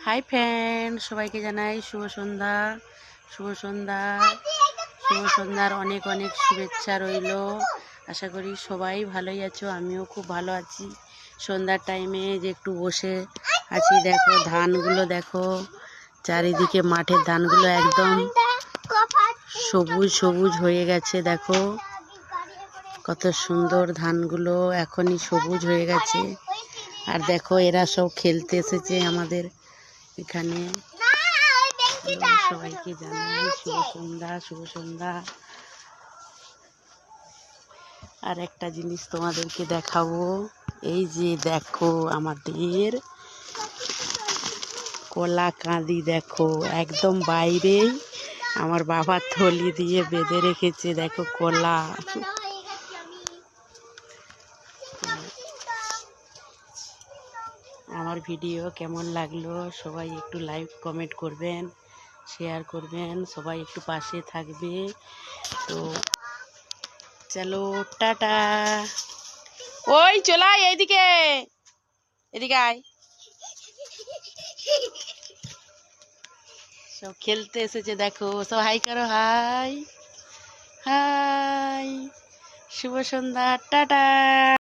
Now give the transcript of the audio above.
Hi friend, সবাইকে জানাই শুভ সন্ধ্যা। শুভ সন্ধ্যা, শুভ সন্ধ্যার অনেক অনেক শুভেচ্ছা রইল। আশা করি সবাই ভালোই আছো, আমিও খুব ভালো আছি। সন্ধ্যার টাইমে যে একটু বসে আছি, দেখো ধানগুলো, দেখো চারিদিকে মাঠের ধানগুলো একদম সবুজ সবুজ হয়ে গেছে। দেখো কত সুন্দর ধানগুলো এখনই সবুজ হয়ে গেছে। আর দেখো এরা সব খেলতে এসেছে আমাদের এখানে। সবাইকে জানাই শুভ সন্ধ্যা, শুভ সন্ধ্যা। আর একটা জিনিস তোমাদেরকে দেখাবো, এই যে দেখো আমাদের কলা কাঁদি, দেখো একদম বাইরেই আমার বাবা থলি দিয়ে বেঁধে রেখেছে। দেখো কলা। আমার ভিডিও কেমন লাগলো সবাই একটু লাইক কমেন্ট করবেন, শেয়ার করবেন, সবাই একটু পাশে থাকবে। তো চলো টাটা। ওই চলাই এইদিকে, এদিকে আয়। সব খেলতে এসেছে, দেখো সব হাই করো, হাই হাই। শুভ সন্ধ্যা, টাটা।